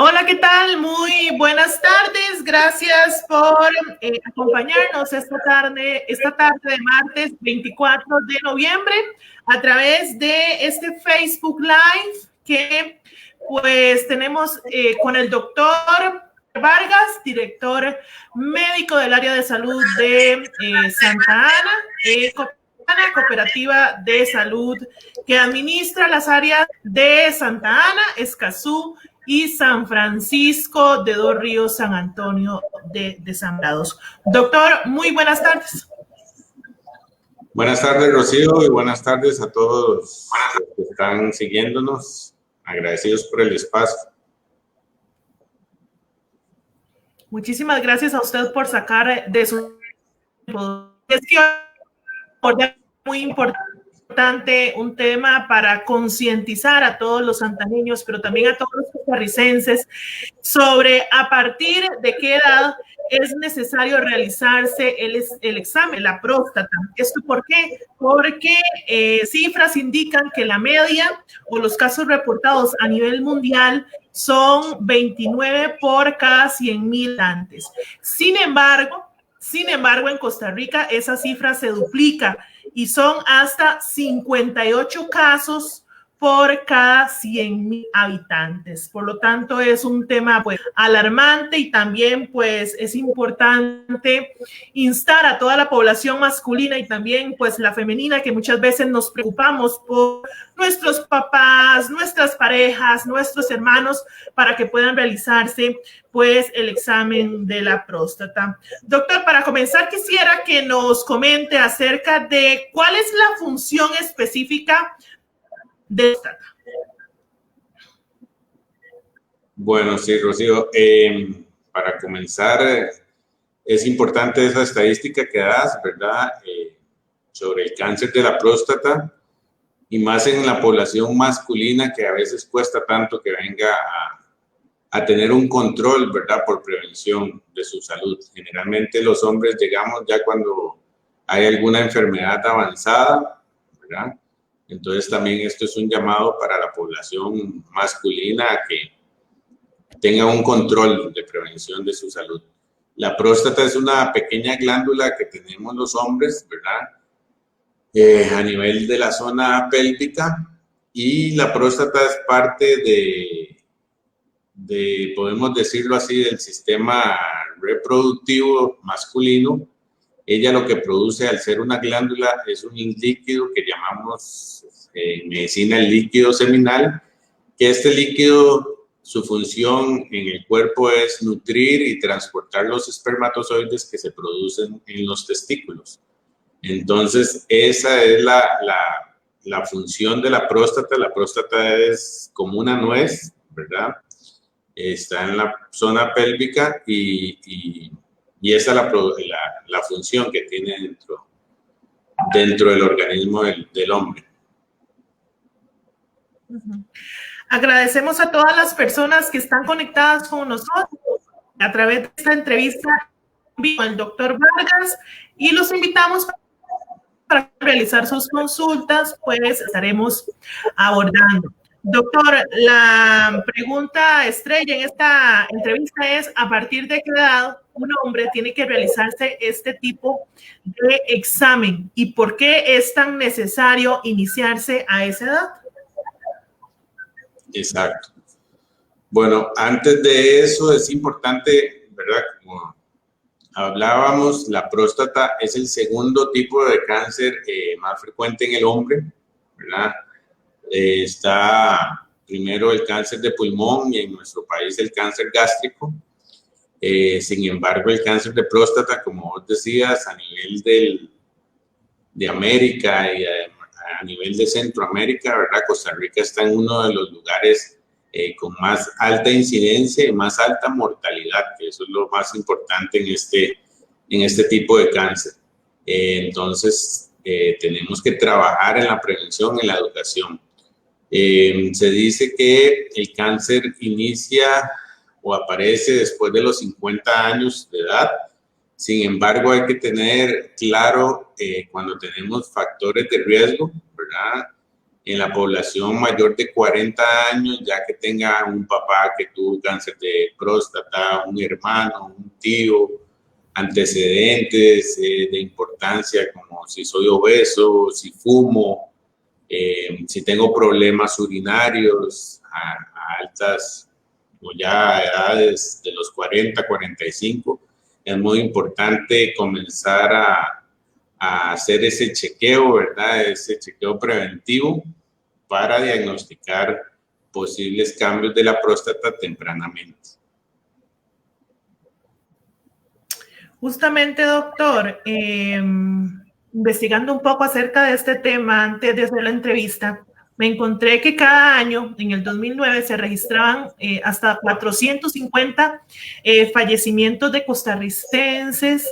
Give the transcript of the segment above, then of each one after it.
Hola, ¿qué tal? Muy buenas tardes. Gracias por acompañarnos esta tarde de martes 24 de noviembre a través de este Facebook Live que pues tenemos con el doctor Vargas, director médico del área de salud de Santa Ana, cooperativa de salud que administra las áreas de Santa Ana, Escazú y San Francisco de Dos Ríos, San Antonio de Desamparados. Doctor, muy buenas tardes. Buenas tardes, Rocío, y buenas tardes a todos los que están siguiéndonos. Agradecidos por el espacio. Muchísimas gracias a usted por sacar de su tiempo. Es que muy importante un tema para concientizar a todos los santaneños, pero también a todos los costarricenses sobre a partir de qué edad es necesario realizarse el examen, la próstata. ¿Esto por qué? Porque cifras indican que la media o los casos reportados a nivel mundial son 29 por cada 100,000 habitantes. Sin embargo, en Costa Rica esa cifra se duplica y son hasta 58 casos por cada 100,000 habitantes. Por lo tanto, es un tema pues alarmante y también pues es importante instar a toda la población masculina y también pues la femenina, que muchas veces nos preocupamos por nuestros papás, nuestras parejas, nuestros hermanos, para que puedan realizarse pues el examen de la próstata. Doctor, para comenzar quisiera que nos comente acerca de cuál es la función específica de esta. Bueno, sí, Rocío, para comenzar, es importante esa estadística que das, ¿verdad? Sobre el cáncer de la próstata y más en la población masculina, que a veces cuesta tanto que venga a tener un control, ¿verdad? Por prevención de su salud. Generalmente los hombres llegamos ya cuando hay alguna enfermedad avanzada, ¿verdad? Entonces también esto es un llamado para la población masculina a que tenga un control de prevención de su salud. La próstata es una pequeña glándula que tenemos los hombres, ¿verdad? A nivel de la zona pélvica, y la próstata es parte podemos decirlo así, del sistema reproductivo masculino. Ella lo que produce, al ser una glándula, es un líquido que llamamos en medicina el líquido seminal, que este líquido, su función en el cuerpo es nutrir y transportar los espermatozoides que se producen en los testículos. Entonces, esa es la función de la próstata. La próstata es como una nuez, ¿verdad? Está en la zona pélvica y esa es la función que tiene dentro del organismo del hombre. Agradecemos a todas las personas que están conectadas con nosotros a través de esta entrevista con el doctor Vargas y los invitamos para realizar sus consultas, pues estaremos abordando. Doctor, la pregunta estrella en esta entrevista es: ¿a partir de qué edad un hombre tiene que realizarse este tipo de examen y por qué es tan necesario iniciarse a esa edad? Exacto. Bueno, antes de eso es importante, ¿verdad? Como hablábamos, la próstata es el segundo tipo de cáncer más frecuente en el hombre, ¿verdad? Está primero el cáncer de pulmón y en nuestro país el cáncer gástrico. Sin embargo, el cáncer de próstata, como vos decías, a nivel de América y a nivel de Centroamérica, ¿verdad? Costa Rica está en uno de los lugares con más alta incidencia y más alta mortalidad, que eso es lo más importante en este tipo de cáncer. Entonces, tenemos que trabajar en la prevención, en la educación. Se dice que el cáncer inicia o aparece después de los 50 años de edad. Sin embargo, hay que tener claro cuando tenemos factores de riesgo, ¿verdad? en la población mayor de 40 años, ya que tenga un papá que tuvo cáncer de próstata, un hermano, un tío, antecedentes de importancia como si soy obeso, si fumo, si tengo problemas urinarios a altas o ya a edades de los 40, 45, es muy importante comenzar a hacer ese chequeo, ¿verdad? Ese chequeo preventivo para diagnosticar posibles cambios de la próstata tempranamente. Justamente, doctor, investigando un poco acerca de este tema antes de hacer la entrevista, me encontré que cada año, en el 2009, se registraban hasta 450 fallecimientos de costarricenses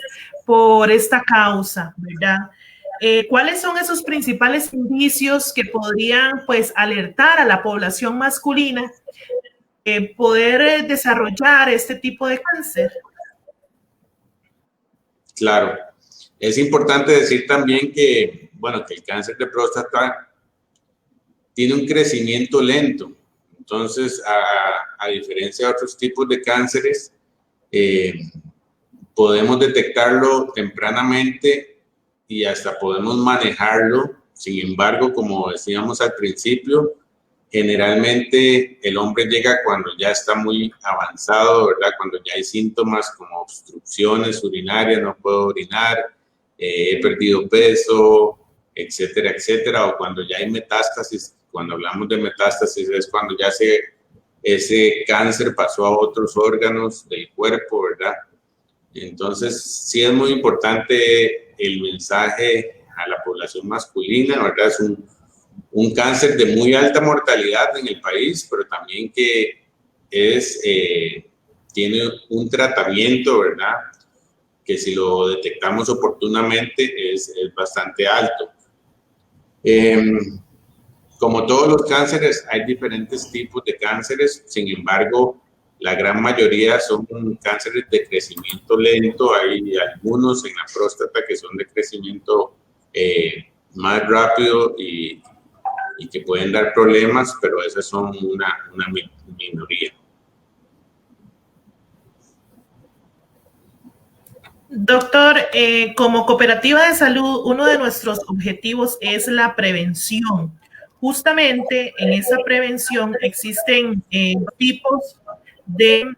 por esta causa, ¿verdad? ¿Cuáles son esos principales indicios que podrían, pues, alertar a la población masculina poder desarrollar este tipo de cáncer? Claro, es importante decir también que, bueno, que el cáncer de próstata tiene un crecimiento lento. Entonces, a diferencia de otros tipos de cánceres, podemos detectarlo tempranamente y hasta podemos manejarlo. Sin embargo, como decíamos al principio, generalmente el hombre llega cuando ya está muy avanzado, ¿verdad? Cuando ya hay síntomas como obstrucciones urinarias, no puedo orinar, he perdido peso, etcétera, etcétera, o cuando ya hay metástasis. Cuando hablamos de metástasis es cuando ya ese cáncer pasó a otros órganos del cuerpo, ¿verdad? Entonces, sí es muy importante el mensaje a la población masculina, ¿verdad? Es un cáncer de muy alta mortalidad en el país, pero también que tiene un tratamiento, ¿verdad? Que si lo detectamos oportunamente es bastante alto. Como todos los cánceres, hay diferentes tipos de cánceres, sin embargo, la gran mayoría son cánceres de crecimiento lento. Hay algunos en la próstata que son de crecimiento más rápido y que pueden dar problemas, pero esas son una minoría. Doctor, como cooperativa de salud, uno de nuestros objetivos es la prevención. Justamente en esa prevención existen tipos de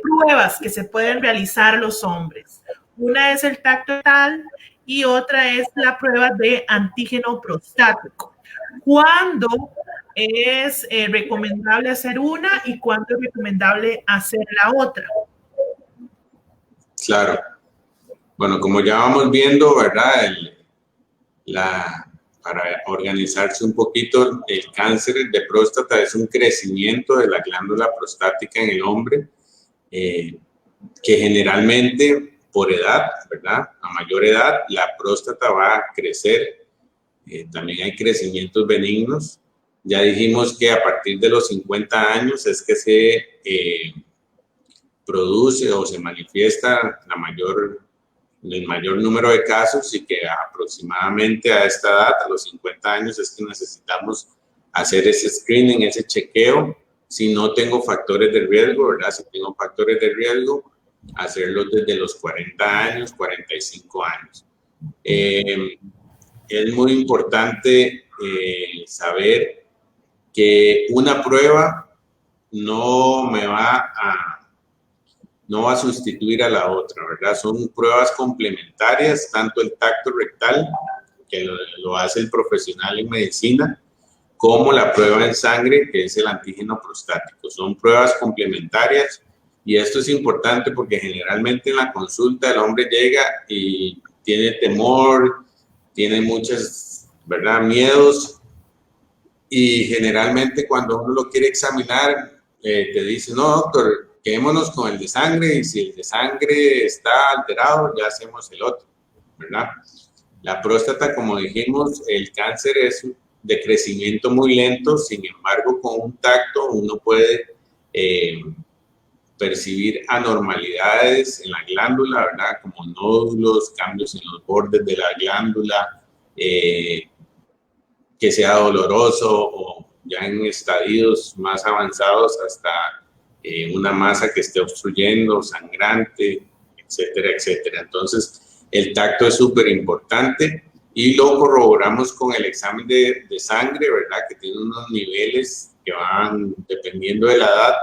pruebas que se pueden realizar los hombres. Una es el tacto rectal y otra es la prueba de antígeno prostático. ¿Cuándo es recomendable hacer una y cuándo es recomendable hacer la otra? Claro. Bueno, como ya vamos viendo, ¿verdad? Para organizarse un poquito, el cáncer de próstata es un crecimiento de la glándula prostática en el hombre, que generalmente por edad, ¿verdad? A mayor edad, la próstata va a crecer. También hay crecimientos benignos. Ya dijimos que a partir de los 50 años es que se produce o se manifiesta el mayor número de casos, y que aproximadamente a esta edad, a los 50 años, es que necesitamos hacer ese screening, ese chequeo. Si no tengo factores de riesgo, ¿verdad? Si tengo factores de riesgo, hacerlo desde los 40 años, 45 años. Es muy importante saber que una prueba no va a sustituir a la otra, ¿verdad? Son pruebas complementarias, tanto el tacto rectal, que lo hace el profesional en medicina, como la prueba en sangre, que es el antígeno prostático. Son pruebas complementarias, y esto es importante porque generalmente en la consulta el hombre llega y tiene temor, tiene muchos, ¿verdad?, miedos, y generalmente cuando uno lo quiere examinar, te dice, no, doctor, quedémonos con el de sangre, y si el de sangre está alterado, ya hacemos el otro, ¿verdad? La próstata, como dijimos, el cáncer es de crecimiento muy lento. Sin embargo, con un tacto uno puede percibir anormalidades en la glándula, ¿verdad? Como nódulos, cambios en los bordes de la glándula, que sea doloroso o ya en estadios más avanzados hasta una masa que esté obstruyendo, sangrante, etcétera, etcétera. Entonces, el tacto es súper importante y lo corroboramos con el examen de sangre, ¿verdad? Que tiene unos niveles que van, dependiendo de la edad,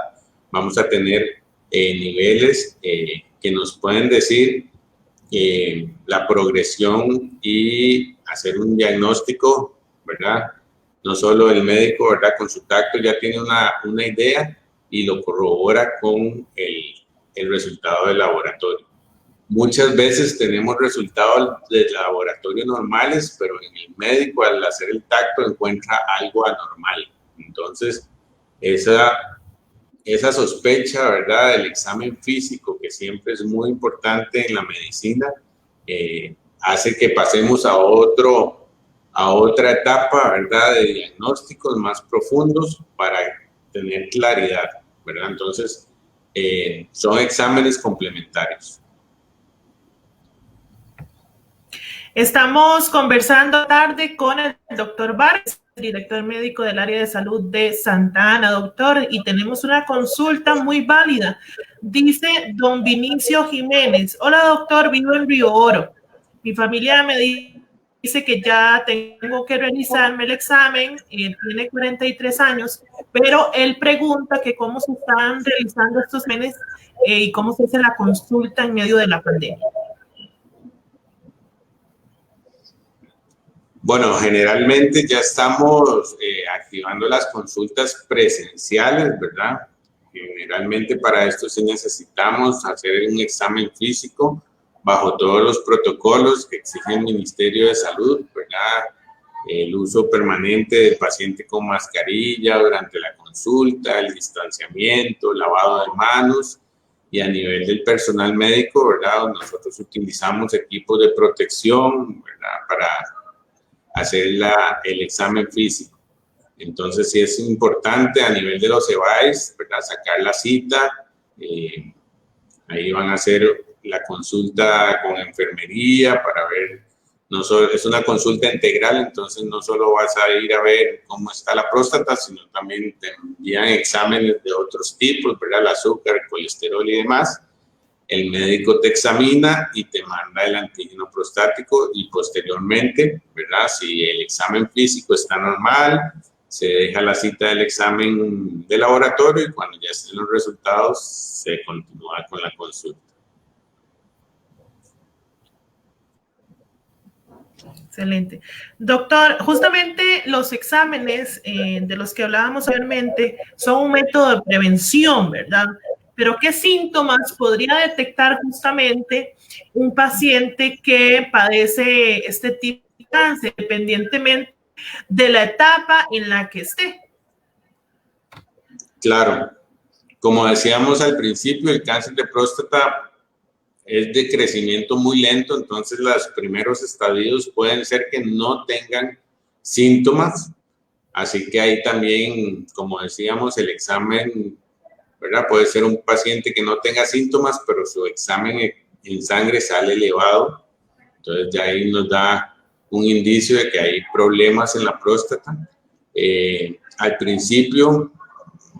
vamos a tener niveles que nos pueden decir la progresión y hacer un diagnóstico, ¿verdad? No solo el médico, ¿verdad? Con su tacto ya tiene una idea y lo corrobora con el resultado del laboratorio. Muchas veces tenemos resultados de laboratorio normales, pero en el médico al hacer el tacto encuentra algo anormal. Entonces, esa sospecha, ¿verdad? Del examen físico, que siempre es muy importante en la medicina, hace que pasemos a otra etapa, ¿verdad? De diagnósticos más profundos para tener claridad, ¿verdad? Entonces, son exámenes complementarios. Estamos conversando tarde con el doctor Vargas, director médico del área de salud de Santa Ana, doctor, y tenemos una consulta muy válida. Dice don Vinicio Jiménez: hola doctor, vivo en Río Oro. Mi familia me dice que ya tengo que realizarme el examen, tiene 43 años, pero él pregunta que cómo se están realizando estos exámenes y cómo se hace la consulta en medio de la pandemia. Bueno, generalmente ya estamos activando las consultas presenciales, ¿verdad? Generalmente para esto sí necesitamos hacer un examen físico bajo todos los protocolos que exige el Ministerio de Salud, ¿verdad? El uso permanente del paciente con mascarilla durante la consulta, el distanciamiento, lavado de manos, y a nivel del personal médico, ¿verdad? Nosotros utilizamos equipos de protección, ¿verdad? Para hacer el examen físico. Entonces sí es importante a nivel de los EVAIS, ¿verdad? Sacar la cita, ahí van a hacer la consulta con enfermería para ver, no solo, es una consulta integral, entonces no solo vas a ir a ver cómo está la próstata, sino también te envían exámenes de otros tipos, ¿verdad? El azúcar, el colesterol y demás. El médico te examina y te manda el antígeno prostático y posteriormente, ¿verdad? Si el examen físico está normal, se deja la cita del examen de laboratorio y cuando ya estén los resultados se continúa con la consulta. Excelente. Doctor, justamente los exámenes de los que hablábamos anteriormente son un método de prevención, ¿verdad? Pero ¿qué síntomas podría detectar justamente un paciente que padece este tipo de cáncer, independientemente de la etapa en la que esté? Claro, como decíamos al principio, el cáncer de próstata es de crecimiento muy lento, entonces los primeros estadios pueden ser que no tengan síntomas, así que ahí también, como decíamos, el examen, ¿verdad? Puede ser un paciente que no tenga síntomas, pero su examen en sangre sale elevado, entonces ya ahí nos da un indicio de que hay problemas en la próstata. Al principio,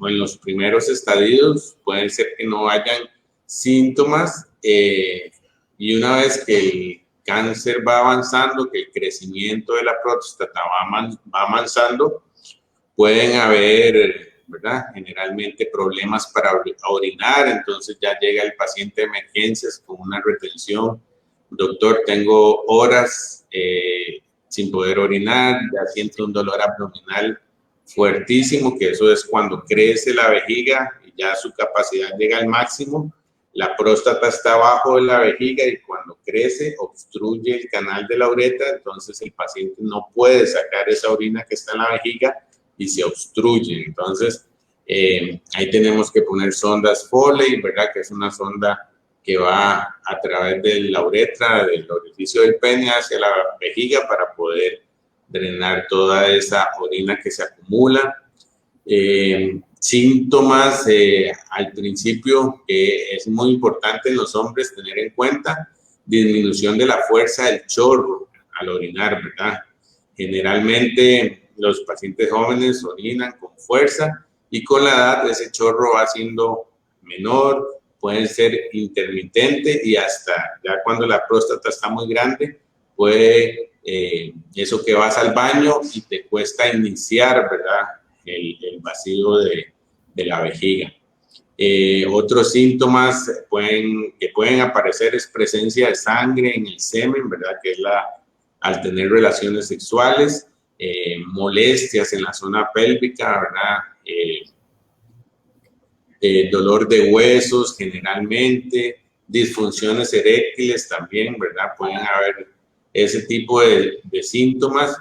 o en los primeros estadios, pueden ser que no hayan síntomas, y una vez que el cáncer va avanzando, que el crecimiento de la próstata va avanzando, pueden haber, ¿verdad? Generalmente problemas para orinar, entonces ya llega el paciente de emergencias con una retención. Doctor, tengo horas sin poder orinar, ya siento un dolor abdominal fuertísimo, que eso es cuando crece la vejiga y ya su capacidad llega al máximo. La próstata está abajo de la vejiga y cuando crece obstruye el canal de la uretra, entonces el paciente no puede sacar esa orina que está en la vejiga y se obstruye. Entonces, ahí tenemos que poner sondas Foley, ¿verdad? Que es una sonda que va a través de la uretra, del orificio del pene hacia la vejiga para poder drenar toda esa orina que se acumula. Síntomas al principio que es muy importante en los hombres tener en cuenta: disminución de la fuerza del chorro al orinar, ¿verdad? Generalmente los pacientes jóvenes orinan con fuerza y con la edad ese chorro va siendo menor, puede ser intermitente y hasta ya cuando la próstata está muy grande, puede eso que vas al baño y te cuesta iniciar, ¿verdad? El vacío de la vejiga. Otros síntomas que pueden aparecer es presencia de sangre en el semen, ¿verdad? Que es al tener relaciones sexuales, molestias en la zona pélvica, ¿verdad? Dolor de huesos generalmente, disfunciones eréctiles también, ¿verdad? Pueden haber ese tipo de síntomas,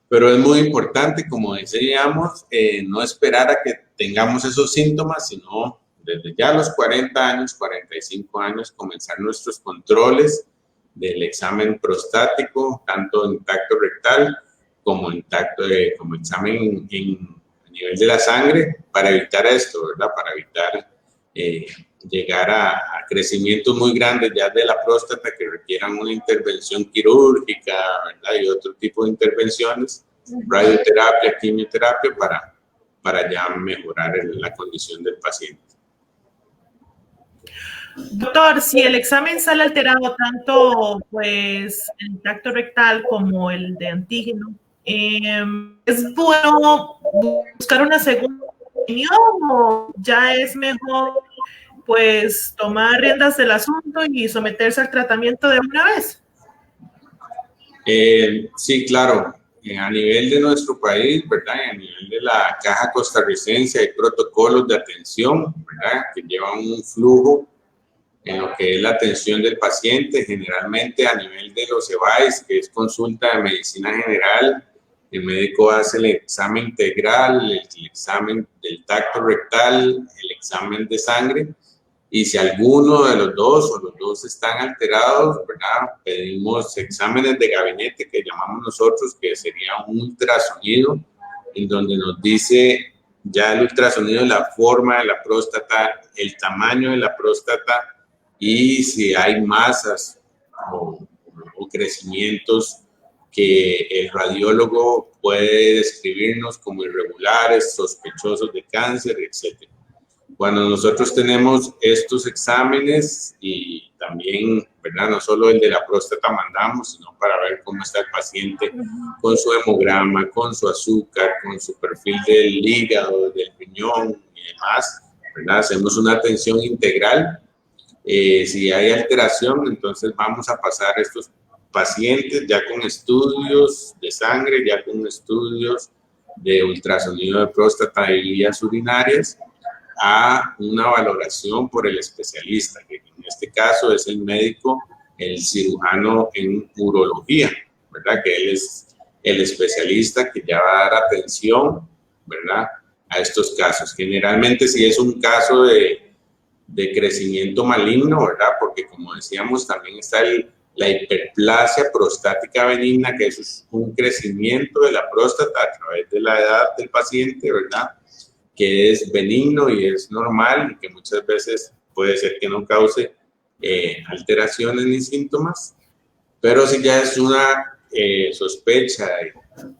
pero es muy importante, como decíamos, no esperar a que tengamos esos síntomas, sino desde ya los 40 años, 45 años, comenzar nuestros controles del examen prostático, tanto en tacto rectal como como examen a nivel de la sangre, para evitar esto, ¿verdad? Para evitar llegar a crecimientos muy grandes ya de la próstata que requieran una intervención quirúrgica, ¿verdad? Y otro tipo de intervenciones, radioterapia, quimioterapia, para ya mejorar la condición del paciente. Doctor, si el examen sale alterado, tanto pues el tacto rectal como el de antígeno, ¿es bueno buscar una segunda opinión o ya es mejor pues tomar riendas del asunto y someterse al tratamiento de una vez? Sí, claro. A nivel de nuestro país, ¿verdad? A nivel de la Caja Costarricense hay protocolos de atención, ¿verdad? Que llevan un flujo en lo que es la atención del paciente, generalmente a nivel de los EVAIS, que es consulta de medicina general. El médico hace el examen integral, el examen del tacto rectal, el examen de sangre, y si alguno de los dos o los dos están alterados, ¿verdad? Pedimos exámenes de gabinete que llamamos nosotros, que sería un ultrasonido, en donde nos dice ya el ultrasonido la forma de la próstata, el tamaño de la próstata y si hay masas o crecimientos que el radiólogo puede describirnos como irregulares, sospechosos de cáncer, etc. Cuando nosotros tenemos estos exámenes y también, ¿verdad? No solo el de la próstata mandamos, sino para ver cómo está el paciente con su hemograma, con su azúcar, con su perfil del hígado, del riñón y demás, ¿verdad? Hacemos una atención integral. Si hay alteración, entonces vamos a pasar estos pacientes ya con estudios de sangre, ya con estudios de ultrasonido de próstata y vías urinarias, a una valoración por el especialista, que en este caso es el médico, el cirujano en urología, ¿verdad? Que él es el especialista que ya va a dar atención, ¿verdad? A estos casos. Generalmente si es un caso de crecimiento maligno, ¿verdad? Porque como decíamos, también está la hiperplasia prostática benigna, que es un crecimiento de la próstata a través de la edad del paciente, ¿verdad? Que es benigno y es normal y que muchas veces puede ser que no cause alteraciones ni síntomas, pero si ya es una sospecha de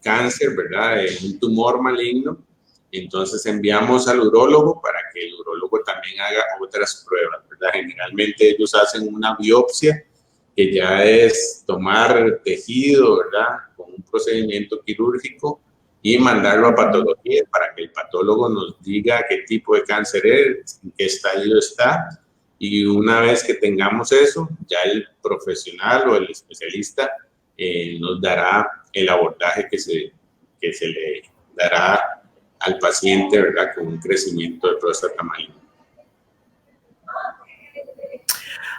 cáncer, ¿verdad? De un tumor maligno, entonces enviamos al urólogo para que el urólogo también haga otras pruebas, ¿verdad? Generalmente ellos hacen una biopsia, que ya es tomar tejido, ¿verdad? Con un procedimiento quirúrgico y mandarlo a patología para que el patólogo nos diga qué tipo de cáncer es, en qué estadio está. Y una vez que tengamos eso, ya el profesional o el especialista nos dará el abordaje que se le dará al paciente, ¿verdad? Con un crecimiento de próstata maligno.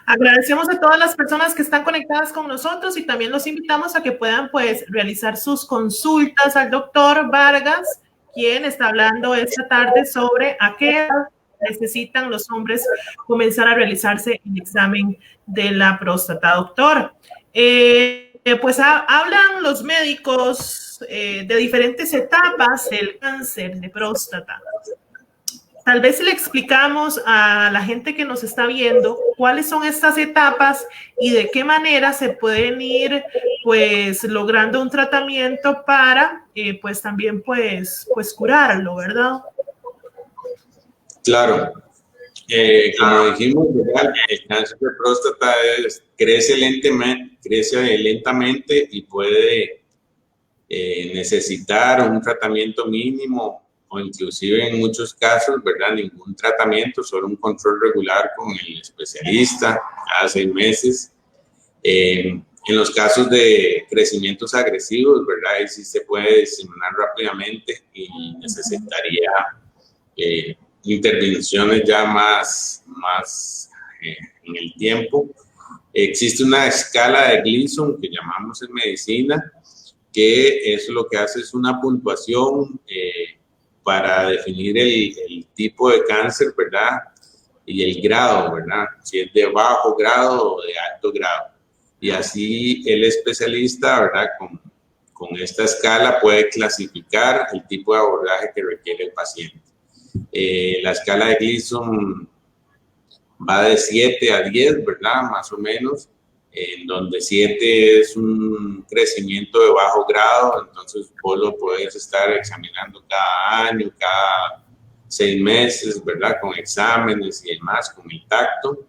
Agradecemos a todas las personas que están conectadas con nosotros y también los invitamos a que puedan pues realizar sus consultas al doctor Vargas, quien está hablando esta tarde sobre a qué edad necesitan los hombres comenzar a realizarse el examen de la próstata. Doctor, pues hablan los médicos de diferentes etapas del cáncer de próstata. Tal vez si le explicamos a la gente que nos está viendo cuáles son estas etapas y de qué manera se pueden ir pues logrando un tratamiento para, pues también, pues curarlo, ¿verdad? Claro. Como dijimos, ¿verdad? El cáncer de próstata crece lentamente y puede necesitar un tratamiento mínimo o inclusive en muchos casos, ¿verdad? Ningún tratamiento, solo un control regular con el especialista cada 6 meses. En los casos de crecimientos agresivos, ¿verdad? Ahí sí se puede diseminar rápidamente y necesitaría intervenciones ya más en el tiempo. Existe una escala de Gleason que llamamos en medicina, que eso lo que hace es una puntuación para definir el tipo de cáncer, ¿verdad? Y el grado, ¿verdad? Si es de bajo grado o de alto grado. Y así el especialista, ¿verdad? Con esta escala puede clasificar el tipo de abordaje que requiere el paciente. La escala de Gleason va de 7 a 10, ¿verdad? Más o menos, en donde 7 es un crecimiento de bajo grado, entonces vos lo podés estar examinando cada año, cada 6 meses, ¿verdad? Con exámenes y demás, con el tacto.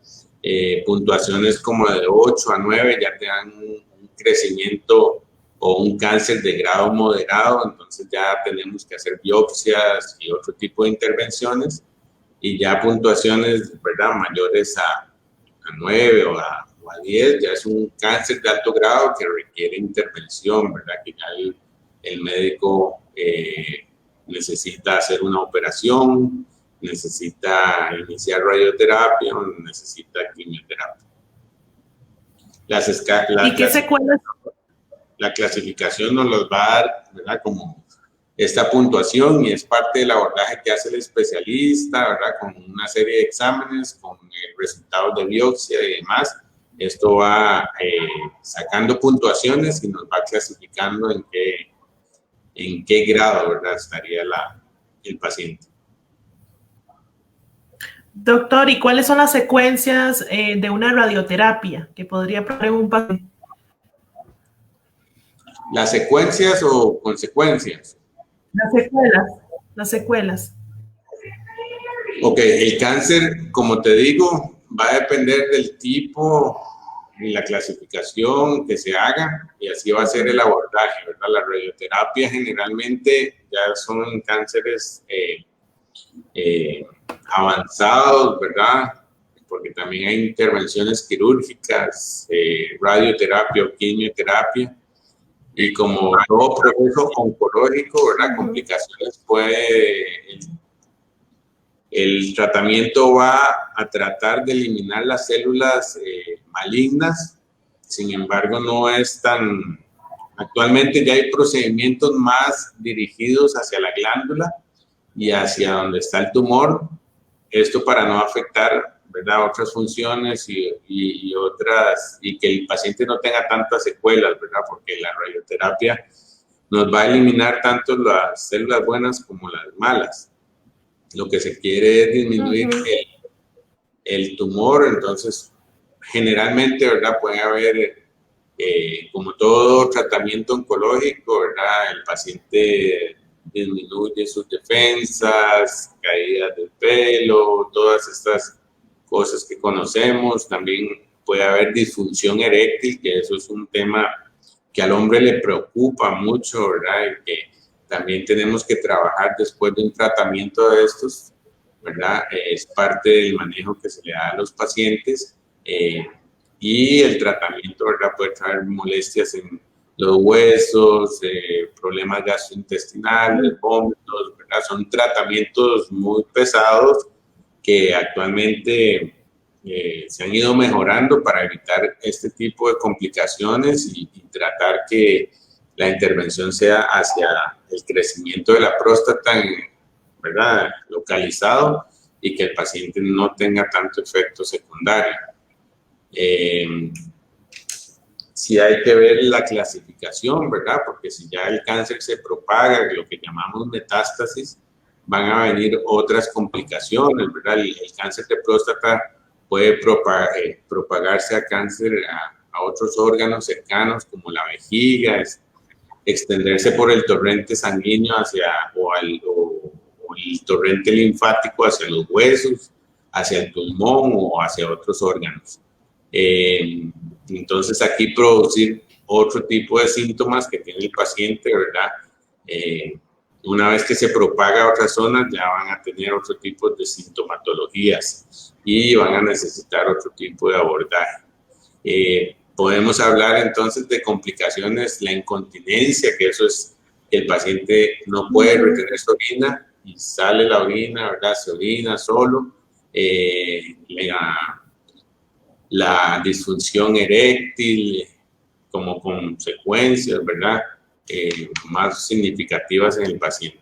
Puntuaciones como de 8 a 9 ya te dan un crecimiento o un cáncer de grado moderado, entonces ya tenemos que hacer biopsias y otro tipo de intervenciones, y ya puntuaciones, ¿verdad? Mayores a 9 o a 10, ya es un cáncer de alto grado que requiere intervención, ¿verdad? Que ya el médico necesita hacer una operación, necesita iniciar radioterapia, necesita quimioterapia. ¿Y qué secuelas? La clasificación nos los va a dar, ¿verdad? Como esta puntuación, y es parte del abordaje que hace el especialista, ¿verdad? Con una serie de exámenes, con resultados de biopsia y demás. Esto va sacando puntuaciones y nos va clasificando en qué grado, ¿verdad? Estaría el paciente. Doctor, ¿y cuáles son las secuencias de una radioterapia que podría poner un paciente? ¿Las secuencias o consecuencias? Las secuelas. Ok, el cáncer, como te digo, va a depender del tipo y la clasificación que se haga, y así va a ser el abordaje, ¿verdad? La radioterapia generalmente ya son cánceres avanzados, ¿verdad? Porque también hay intervenciones quirúrgicas, radioterapia o quimioterapia. Y como todo proceso oncológico, ¿verdad? Complicaciones el tratamiento va a tratar de eliminar las células malignas. Sin embargo, no es tan... Actualmente ya hay procedimientos más dirigidos hacia la glándula y hacia donde está el tumor. Esto para no afectar, ¿verdad?, otras funciones y otras, y que el paciente no tenga tantas secuelas, ¿verdad? Porque la radioterapia nos va a eliminar tanto las células buenas como las malas. Lo que se quiere es disminuir el tumor, entonces generalmente, ¿verdad? Puede haber, como todo tratamiento oncológico, ¿verdad? El paciente disminuye sus defensas, caídas del pelo, todas estas cosas que conocemos. También puede haber disfunción eréctil, que eso es un tema que al hombre le preocupa mucho, ¿verdad? Y que también tenemos que trabajar después de un tratamiento de estos, ¿verdad? Es parte del manejo que se le da a los pacientes, y el tratamiento, ¿verdad? Puede traer molestias en los huesos, problemas gastrointestinales, vómitos, ¿verdad? Son tratamientos muy pesados que actualmente se han ido mejorando para evitar este tipo de complicaciones y tratar que la intervención sea hacia el crecimiento de la próstata, ¿verdad? Localizado, y que el paciente no tenga tanto efecto secundario. Sí hay que ver la clasificación, ¿verdad? Porque si ya el cáncer se propaga, lo que llamamos metástasis, van a venir otras complicaciones, ¿verdad? El cáncer de próstata puede propagarse a cáncer, a otros órganos cercanos como la vejiga, extenderse por el torrente sanguíneo o el torrente linfático hacia los huesos, hacia el pulmón o hacia otros órganos. Entonces aquí producir otro tipo de síntomas que tiene el paciente, ¿verdad? Una vez que se propaga a otras zonas, ya van a tener otro tipo de sintomatologías y van a necesitar otro tipo de abordaje. Podemos hablar entonces de complicaciones, la incontinencia, que eso es que el paciente no puede retener su orina y sale la orina, ¿verdad? Se orina solo. La disfunción eréctil como consecuencias, ¿verdad? Más significativas en el paciente.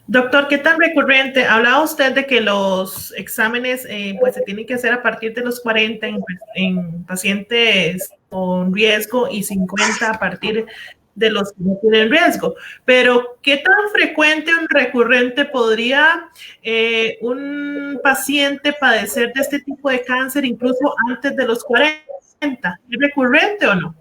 Doctor, ¿qué tan recurrente? Hablaba usted de que los exámenes pues se tienen que hacer a partir de los 40 en pacientes con riesgo y 50 a partir de los que no tienen riesgo. Pero, ¿qué tan frecuente o recurrente podría un paciente padecer de este tipo de cáncer incluso antes de los 40? ¿Es recurrente o no?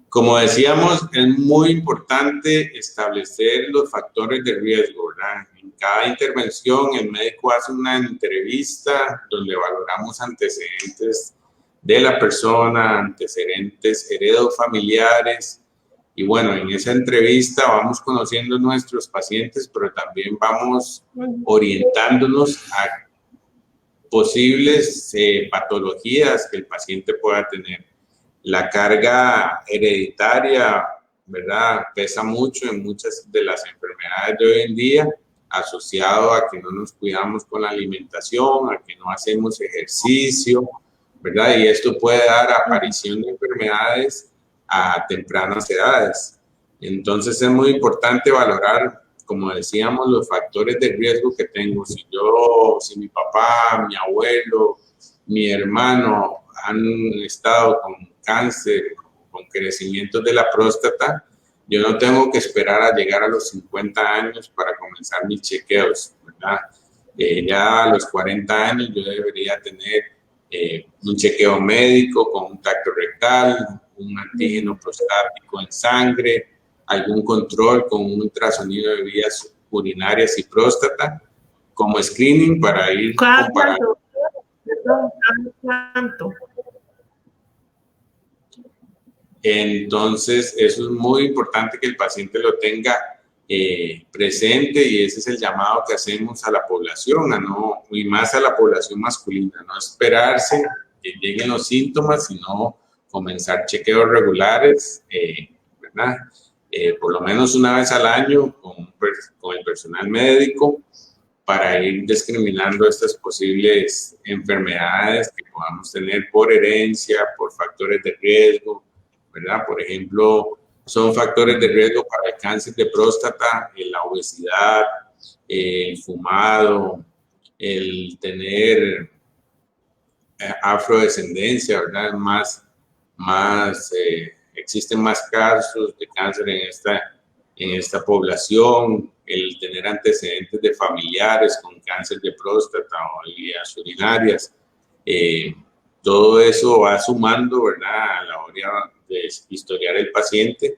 Como decíamos, es muy importante establecer los factores de riesgo, ¿verdad? En cada intervención, el médico hace una entrevista donde valoramos antecedentes de la persona, antecedentes heredofamiliares. Y bueno, en esa entrevista vamos conociendo nuestros pacientes, pero también vamos orientándonos a posibles patologías que el paciente pueda tener. La carga hereditaria, ¿verdad? Pesa mucho en muchas de las enfermedades de hoy en día, asociado a que no nos cuidamos con la alimentación, a que no hacemos ejercicio, ¿verdad? Y esto puede dar aparición de enfermedades a tempranas edades. Entonces es muy importante valorar, como decíamos, los factores de riesgo que tengo. Si mi papá, mi abuelo, mi hermano han estado con cáncer, con crecimiento de la próstata, yo no tengo que esperar a llegar a los 50 años para comenzar mis chequeos, ¿verdad? Ya a los 40 años yo debería tener un chequeo médico con un tacto rectal, un antígeno prostático en sangre, algún control con un ultrasonido de vías urinarias y próstata, como screening para ir comparando. ¿Cuánto? Entonces, eso es muy importante que el paciente lo tenga presente y ese es el llamado que hacemos a la población, y más a la población masculina, no esperarse que lleguen los síntomas, sino comenzar chequeos regulares, ¿verdad? Por lo menos una vez al año con el personal médico para ir discriminando estas posibles enfermedades que podamos tener por herencia, por factores de riesgo, ¿verdad? Por ejemplo, son factores de riesgo para el cáncer de próstata, la obesidad, el fumado, el tener afrodescendencia, ¿verdad? Existen más casos de cáncer en esta población, el tener antecedentes de familiares con cáncer de próstata o vías urinarias. Todo eso va sumando, ¿verdad?, a la hora de historiar el paciente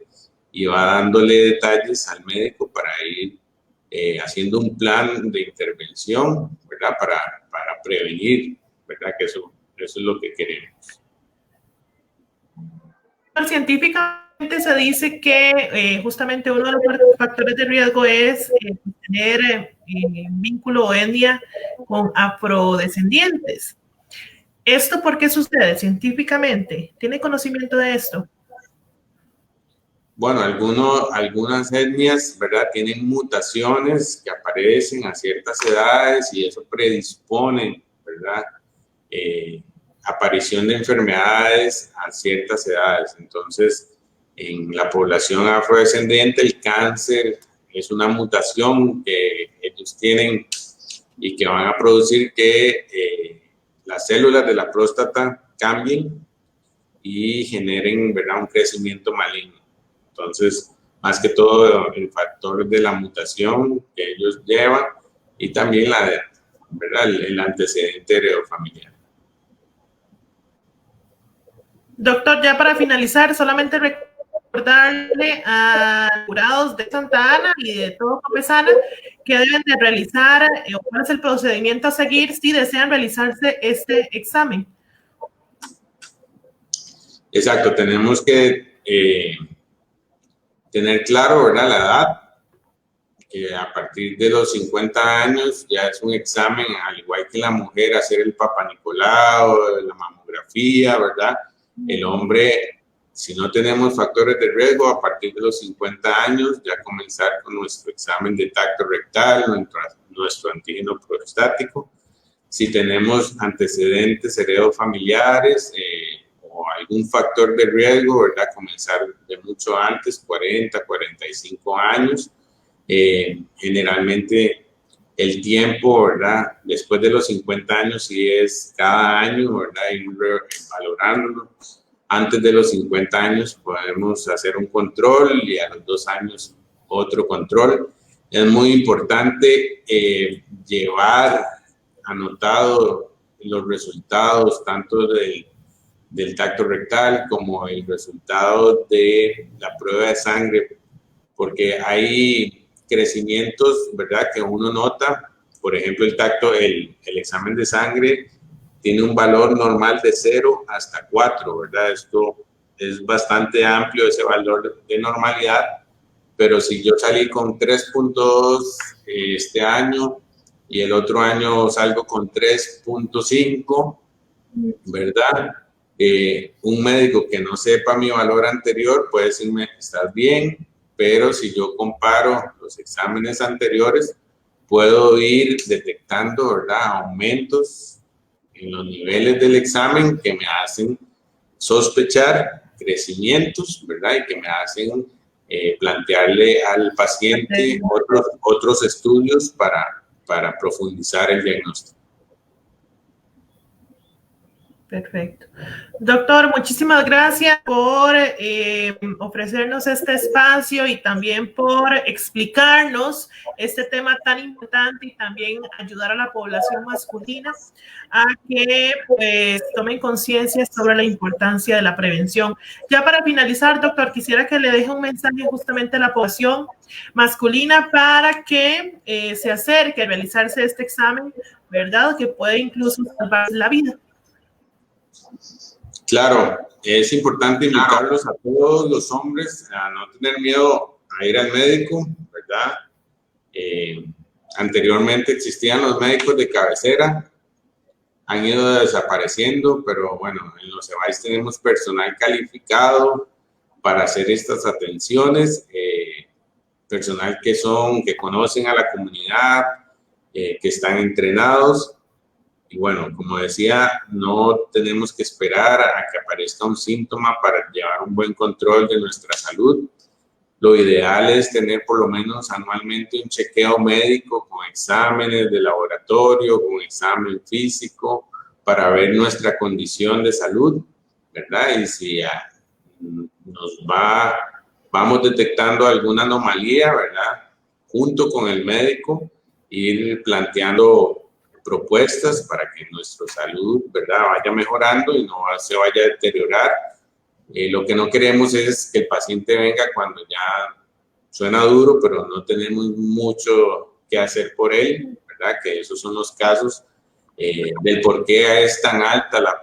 y va dándole detalles al médico para ir haciendo un plan de intervención, ¿verdad?, para prevenir, ¿verdad?, que eso es lo que queremos. Científicamente se dice que justamente uno de los factores de riesgo es tener vínculo o etnia con afrodescendientes. ¿Esto por qué sucede científicamente? ¿Tiene conocimiento de esto? Bueno, algunas etnias, ¿verdad?, tienen mutaciones que aparecen a ciertas edades y eso predispone, ¿verdad?, aparición de enfermedades a ciertas edades. Entonces, en la población afrodescendiente, el cáncer es una mutación que ellos tienen y que van a producir que las células de la próstata cambien y generen, ¿verdad?, un crecimiento maligno. Entonces, más que todo el factor de la mutación que ellos llevan y también ¿verdad? El antecedente heredofamiliar. Doctor, ya para finalizar, solamente recordarle a jurados de Santa Ana y de todo Copesana que deben de realizar o cuál es el procedimiento a seguir si desean realizarse este examen. Exacto, tenemos que tener claro, ¿verdad?, la edad, que a partir de los 50 años ya es un examen, al igual que la mujer, hacer el Papa Nicolau, la mamografía, ¿verdad? El hombre, si no tenemos factores de riesgo, a partir de los 50 años ya comenzar con nuestro examen de tacto rectal, nuestro antígeno prostático. Si tenemos antecedentes heredofamiliares o algún factor de riesgo, ¿verdad?, comenzar de mucho antes, 40, 45 años. Generalmente el tiempo, ¿verdad?, después de los 50 años, sí es cada año, ¿verdad?, ir valorándolo. Antes de los 50 años podemos hacer un control y a los 2 años otro control. Es muy importante llevar anotado los resultados tanto del tacto rectal como el resultado de la prueba de sangre, porque hay crecimientos, ¿verdad?, que uno nota. Por ejemplo, el examen de sangre tiene un valor normal de 0 hasta 4, ¿verdad? Esto es bastante amplio, ese valor de normalidad, pero si yo salí con 3.2 este año y el otro año salgo con 3.5, ¿verdad? Un médico que no sepa mi valor anterior puede decirme, estás bien, pero si yo comparo los exámenes anteriores, puedo ir detectando, ¿verdad?, aumentos en los niveles del examen que me hacen sospechar crecimientos, ¿verdad?, y que me hacen plantearle al paciente otros estudios para profundizar el diagnóstico. Perfecto. Doctor, muchísimas gracias por ofrecernos este espacio y también por explicarnos este tema tan importante y también ayudar a la población masculina a que pues tomen conciencia sobre la importancia de la prevención. Ya para finalizar, doctor, quisiera que le deje un mensaje justamente a la población masculina para que se acerque a realizarse este examen, ¿verdad? Que puede incluso salvar la vida. Claro, es importante invitarlos a todos los hombres a no tener miedo a ir al médico, ¿verdad? Anteriormente existían los médicos de cabecera, han ido desapareciendo, pero bueno, en los EVAIS tenemos personal calificado para hacer estas atenciones, personal que conocen a la comunidad, que están entrenados. Y bueno, como decía, no tenemos que esperar a que aparezca un síntoma para llevar un buen control de nuestra salud. Lo ideal es tener por lo menos anualmente un chequeo médico con exámenes de laboratorio, con examen físico, para ver nuestra condición de salud, ¿verdad? Y si vamos detectando alguna anomalía, ¿verdad?, junto con el médico, ir planteando propuestas para que nuestra salud, ¿verdad?, vaya mejorando y no se vaya a deteriorar. Lo que no queremos es que el paciente venga cuando ya suena duro, pero no tenemos mucho que hacer por él, ¿verdad?, que esos son los casos del por qué es tan alta la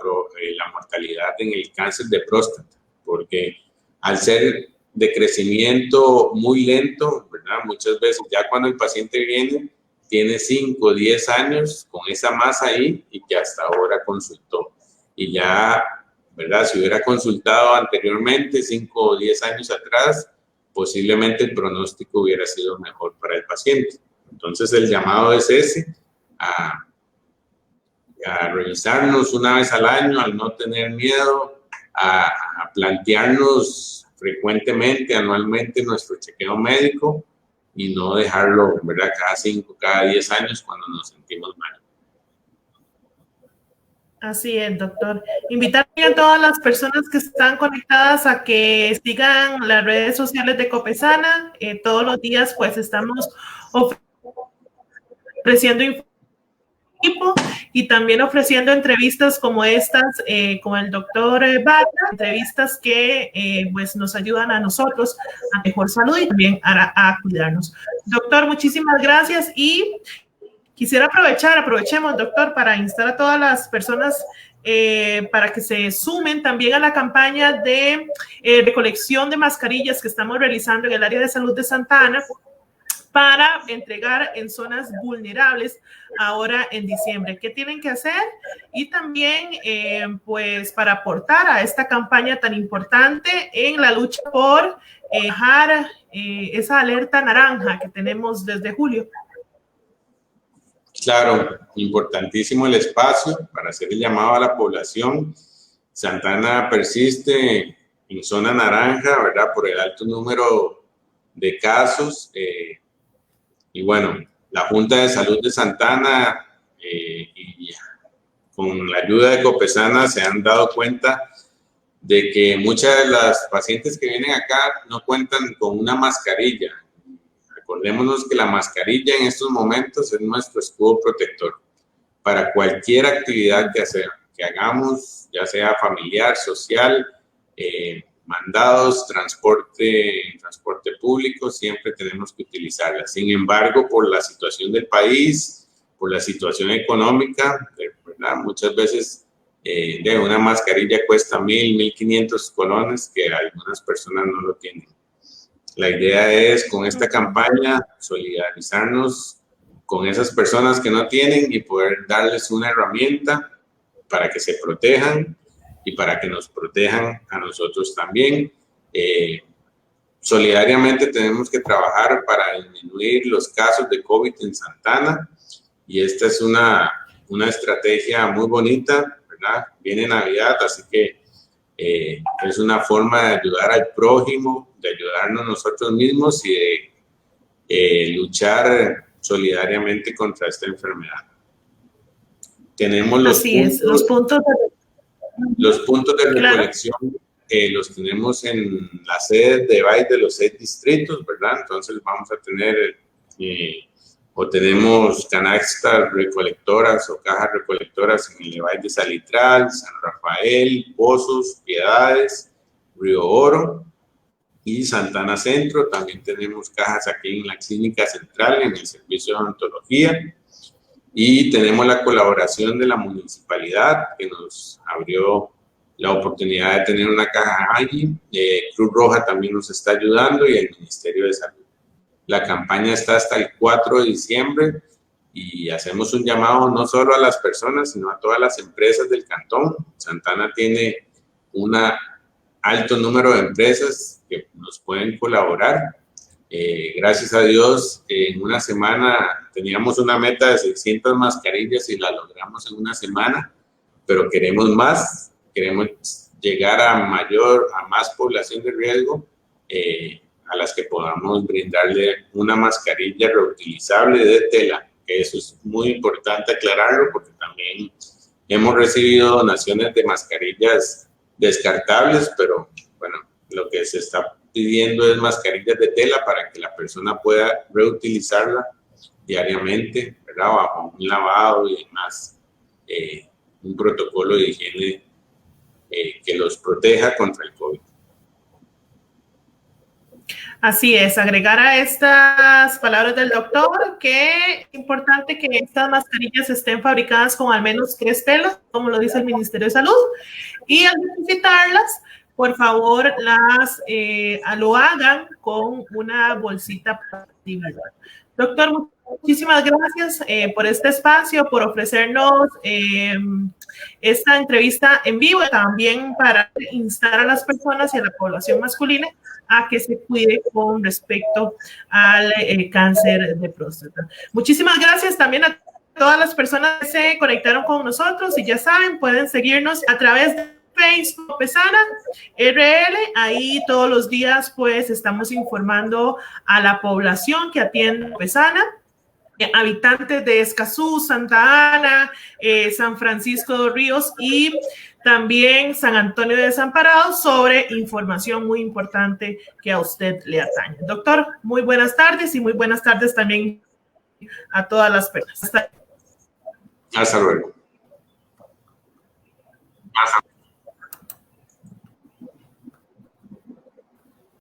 mortalidad en el cáncer de próstata, porque al ser de crecimiento muy lento, ¿verdad?, muchas veces ya cuando el paciente viene, tiene 5 o 10 años con esa masa ahí y que hasta ahora consultó. Y ya, ¿verdad?, si hubiera consultado anteriormente, 5 o 10 años atrás, posiblemente el pronóstico hubiera sido mejor para el paciente. Entonces, el llamado es ese, a revisarnos una vez al año, al no tener miedo, a plantearnos frecuentemente, anualmente, nuestro chequeo médico, y no dejarlo, ¿verdad?, cada 5, cada 10 años cuando nos sentimos mal. Así es, doctor. Invitar a todas las personas que están conectadas a que sigan las redes sociales de Copesana. Todos los días, pues, estamos ofreciendo información y también ofreciendo entrevistas como estas con el doctor Barra, entrevistas que pues nos ayudan a nosotros a mejor salud y también a cuidarnos. Doctor, muchísimas gracias y quisiera aprovechemos, doctor, para instar a todas las personas para que se sumen también a la campaña de recolección de mascarillas que estamos realizando en el área de salud de Santa Ana para entregar en zonas vulnerables ahora en diciembre. ¿Qué tienen que hacer? Y también, pues, para aportar a esta campaña tan importante en la lucha por bajar esa alerta naranja que tenemos desde julio. Claro, importantísimo el espacio para hacer el llamado a la población. Santa Ana persiste en zona naranja, ¿verdad? Por el alto número de casos. Y bueno, la Junta de Salud de Santa Ana y con la ayuda de Copesana se han dado cuenta de que muchas de las pacientes que vienen acá no cuentan con una mascarilla. Recordémonos que la mascarilla en estos momentos es nuestro escudo protector para cualquier actividad que hagamos, ya sea familiar, social, mandados, transporte público, siempre tenemos que utilizarla. Sin embargo, por la situación del país, por la situación económica, ¿verdad? Muchas veces una mascarilla cuesta 1.000, 1.500 colones, que algunas personas no lo tienen. La idea es, con esta campaña, solidarizarnos con esas personas que no tienen y poder darles una herramienta para que se protejan y para que nos protejan a nosotros también. Solidariamente tenemos que trabajar para disminuir los casos de COVID en Santa Ana, y esta es una estrategia muy bonita, ¿verdad? Viene Navidad, así que es una forma de ayudar al prójimo, de ayudarnos nosotros mismos y de luchar solidariamente contra esta enfermedad. Tenemos los puntos de recolección, los tenemos en las sedes de EVAIS de los 6 distritos, ¿verdad? Entonces vamos a tener, o tenemos canastas recolectoras o cajas recolectoras en el EVAIS de Salitral, San Rafael, Pozos, Piedades, Río Oro y Santa Ana Centro. También tenemos cajas aquí en la Clínica Central, en el Servicio de Odontología. Y tenemos la colaboración de la municipalidad, que nos abrió la oportunidad de tener una caja allí. Cruz Roja también nos está ayudando y el Ministerio de Salud. La campaña está hasta el 4 de diciembre y hacemos un llamado no solo a las personas, sino a todas las empresas del cantón. Santa Ana tiene un alto número de empresas que nos pueden colaborar. Gracias a Dios, en una semana teníamos una meta de 600 mascarillas y la logramos en una semana, pero queremos más, queremos llegar a más población de riesgo, a las que podamos brindarle una mascarilla reutilizable de tela, que eso es muy importante aclararlo, porque también hemos recibido donaciones de mascarillas descartables, pero bueno, lo que se está pidiendo es mascarillas de tela para que la persona pueda reutilizarla diariamente, ¿verdad? Bajo un lavado y demás, un protocolo de higiene que los proteja contra el COVID. Así es, agregar a estas palabras del doctor que es importante que estas mascarillas estén fabricadas con al menos 3 telas, como lo dice el Ministerio de Salud, y al necesitarlas, por favor, lo hagan con una bolsita individual. Doctor, muchísimas gracias por este espacio, por ofrecernos esta entrevista en vivo, también para instar a las personas y a la población masculina a que se cuide con respecto al cáncer de próstata. Muchísimas gracias también a todas las personas que se conectaron con nosotros, y ya saben, pueden seguirnos a través de Facebook Copesana RL. Ahí todos los días pues estamos informando a la población que atiende Copesana, habitantes de Escazú, Santa Ana, San Francisco de Ríos y también San Antonio de Desamparados, sobre información muy importante que a usted le atañe. Doctor, muy buenas tardes, y muy buenas tardes también a todas las personas. Hasta luego. Hasta